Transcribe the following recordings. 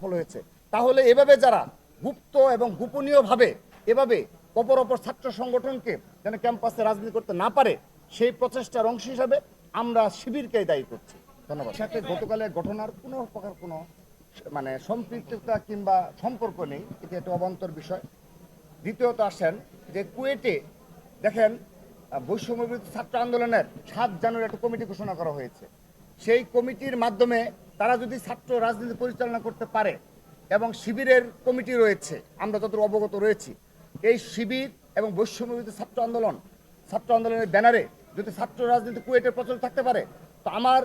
ফল হয়েছে। তাহলে এভাবে যারা গুপ্ত এবং গোপনীয়ভাবে এভাবে অপর ছাত্র সংগঠনকে যেন ক্যাম্পাসে রাজনীতি করতে না পারে, সেই প্রচেষ্টার অংশ হিসাবে আমরা শিবিরকে দায়ী করছি। ধন্যবাদ। সাথে গতকালের ঘটনার কোনো প্রকার কোনো মানে সম্পৃক্ততা কিংবা সম্পর্ক নেই, এটি একটা অবান্তর বিষয়। দ্বিতীয়ত আসেন যে কুয়েটে দেখেন বৈষম্যবিরোধী ছাত্র আন্দোলনের 7 জানুয়ারি একটা কমিটি ঘোষণা করা হয়েছে। সেই কমিটির মাধ্যমে তারা যদি ছাত্র রাজনীতি পরিচালনা করতে পারে এবং শিবিরের কমিটি রয়েছে, আমরা যতটুকু অবগত রয়েছি, এই শিবির এবং বৈষম্যবিরোধী ছাত্র আন্দোলনের ব্যানারে যদি ছাত্র রাজনীতি কুয়েটে প্রচলিত থাকতে পারে, তো আমার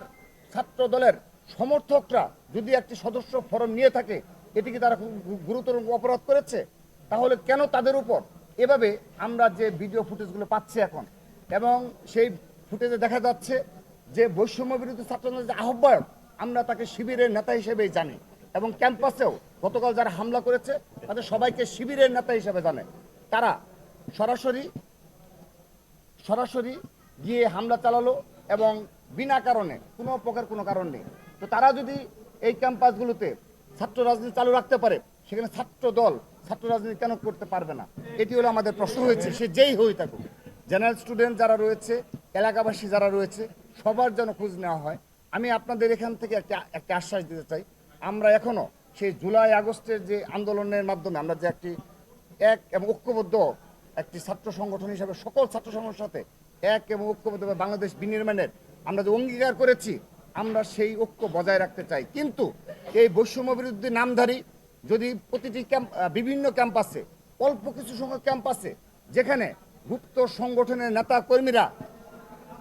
ছাত্র দলের সমর্থকরা যদি একটি সদস্য ফরম নিয়ে থাকে, এটি কি তারা গুরুতর অপরাধ করেছে? তাহলে কেন তাদের উপর এভাবে আমরা যে ভিডিও ফুটেজগুলো পাচ্ছি এখন, এবং সেই ফুটেজে দেখা যাচ্ছে যে বৈষম্য বিরোধী ছাত্র আন্দোলনের আহ্বায়ক, আমরা তাকে শিবিরের নেতা হিসেবেই জানি, এবং ক্যাম্পাসেও গতকাল যারা হামলা করেছে তাদের সবাইকে শিবিরের নেতা হিসেবে জানে। তারা সরাসরি গিয়ে হামলা চালালো এবং বিনা কারণে কোনো প্রকার কোনো কারণ নেই। তো তারা যদি এই ক্যাম্পাসগুলোতে ছাত্র রাজনীতি চালু রাখতে পারে, সেখানে ছাত্র দল ছাত্র রাজনীতি কেন করতে পারবে না? এটি হলো আমাদের প্রশ্ন হয়েছে। সে যেই হয়ে থাকুক, জেনারেল স্টুডেন্ট যারা রয়েছে, এলাকাবাসী যারা রয়েছে, সবার যেন খোঁজ নেওয়া হয়। আমি আপনাদের এখান থেকে একটা আশ্বাস দিতে চাই, আমরা এখনও সেই জুলাই আগস্টের যে আন্দোলনের মাধ্যমে আমরা যে এক এবং ঐক্যবদ্ধ একটি ছাত্র সংগঠন হিসাবে সকল ছাত্র সংগঠনের সাথে এক এবং ঐক্যবদ্ধভাবে বাংলাদেশ বিনির্মাণের আমরা যে অঙ্গীকার করেছি, আমরা সেই ঐক্য বজায় রাখতে চাই। কিন্তু এই বৈষম্য বিরোধী নামধারী যদি প্রতিটি বিভিন্ন ক্যাম্পাসে, অল্প কিছু সংখ্যক ক্যাম্পাসে যেখানে গুপ্ত সংগঠনের নেতা কর্মীরা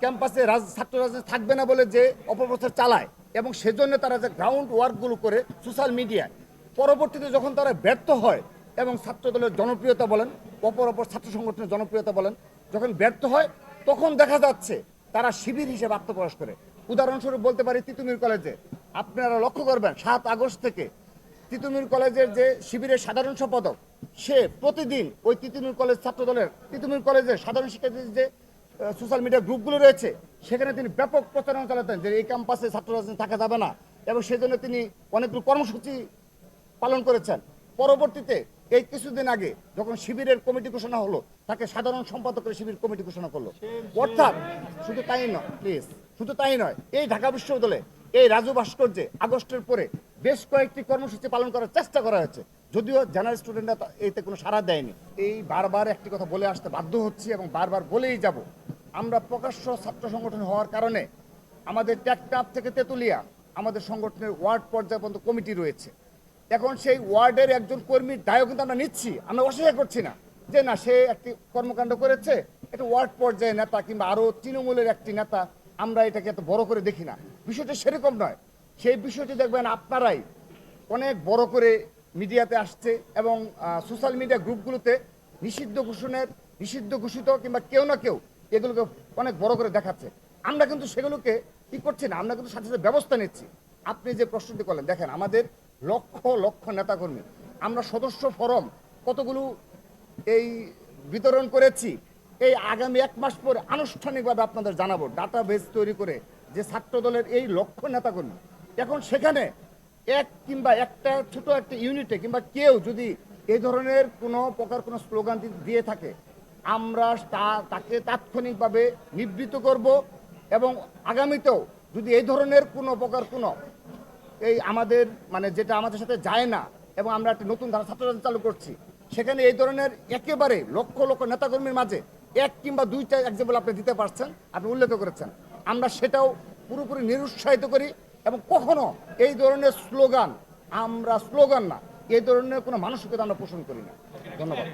ক্যাম্পাসে ছাত্র রাজনীতি থাকবে না বলে যে অপপ্রচার চালায়, এবং সেজন্য তারা যে গ্রাউন্ড ওয়ার্কগুলো করে সোশ্যাল মিডিয়ায়, পরবর্তীতে যখন তারা ব্যর্থ হয় এবং ছাত্র দলের জনপ্রিয়তা বলেন, অপর ছাত্র সংগঠনের জনপ্রিয়তা বলেন, যখন ব্যর্থ হয়, তখন দেখা যাচ্ছে তারা শিবির হিসেবে আত্মপ্রকাশ করে। উদাহরণস্বরূপ বলতে পারি, তিতুমির কলেজে আপনারা লক্ষ্য করবেন 7 আগস্ট থেকে তিতুমির কলেজের যে শিবিরের সাধারণ সম্পাদক, সে প্রতিদিন ওই তিতুমির কলেজ ছাত্র দলের তিতুমির কলেজের সাধারণ শিক্ষার্থীদের যে সোশ্যাল মিডিয়া গ্রুপগুলো রয়েছে, সেখানে তিনি ব্যাপক প্রচারণা চালাতেন যে এই ক্যাম্পাসে ছাত্র রাজনীতি থাকা যাবে না, এবং সেজন্য তিনি অনেকগুলো কর্মসূচি পালন করেছেন। পরবর্তীতে এই কিছুদিন আগে যখন শিবিরের কমিটি ঘোষণা হলো, তাকে সাধারণ সম্পাদকের শিবির কমিটি ঘোষণা করলো। অর্থাৎ শুধু তাই নয়, এই ঢাকা বিশ্ববিদ্যালয়ে এই রাজু ভাস্কর্যে আগস্টের পরে বেশ কয়েকটি কর্মসূচি পালন করার চেষ্টা করা হয়েছে, যদিও জেনারেল স্টুডেন্টরা এতে কোনো সাড়া দেয়নি। এই বারবার একটি কথা বলে আসতে বাধ্য হচ্ছি এবং বারবার বলেই যাব, আমরা প্রকাশ্য ছাত্র সংগঠন হওয়ার কারণে আমাদের টেকনাফ থেকে তেঁতুলিয়া আমাদের সংগঠনের ওয়ার্ড পর্যায় পর্যন্ত কমিটি রয়েছে। এখন সেই ওয়ার্ডের একজন কর্মীর দায়ও কিন্তু আমরা নিচ্ছি, আমরা অস্বীকার করছি না যে না, সে একটি কর্মকাণ্ড করেছে, একটা ওয়ার্ড পর্যায়ে নেতা কিংবা আরও তৃণমূলের একটি নেতা, আমরা এটাকে এত বড় করে দেখি না। বিষয়টা সেরকম নয়। সেই বিষয়টি দেখবেন আপনারাই অনেক বড় করে মিডিয়াতে আসছে, এবং সোশ্যাল মিডিয়া গ্রুপগুলোতে নিষিদ্ধ ঘোষিত কিংবা কেউ না কেউ এগুলোকে অনেক বড় করে দেখাচ্ছে। আমরা কিন্তু সেগুলোকে কি করছি না, আমরা কিন্তু সাথে সাথে ব্যবস্থা নিচ্ছি। আপনি যে প্রশ্নটি করলেন, দেখেন আমাদের লক্ষ লক্ষ নেতাকর্মী, আমরা সদস্য ফরম কতগুলো এই বিতরণ করেছি, এই আগামী 1 মাস পরে আনুষ্ঠানিকভাবে আপনাদের জানাবো, ডাটাবেস তৈরি করে, যে ছাত্র দলের এই লক্ষ নেতাকর্মী। এখন সেখানে একটা ছোট একটা ইউনিটে কিংবা কেউ যদি এই ধরনের কোনো প্রকার কোনো স্লোগান দিয়ে থাকে, আমরা তাকে তাৎক্ষণিকভাবে নিবৃত্ত করব, এবং আগামীতেও যদি এই ধরনের কোনো প্রকার কোনো এই আমাদের মানে যেটা আমাদের সাথে যায় না, এবং আমরা একটা নতুন ধারা ছাত্র রাজনীতি চালু করছি, সেখানে এই ধরনের একেবারে লক্ষ লক্ষ নেতাকর্মীর মাঝে 1 কিংবা 2টা এক্সাম্পল আপনি দিতে পারছেন, আপনি উল্লেখ করেছেন, আমরা সেটাও পুরোপুরি নিরুৎসাহিত করি, এবং কখনো এই ধরনের স্লোগান না, এই ধরনের কোনো মানসিকতা আমরা পোষণ করি না। ধন্যবাদ।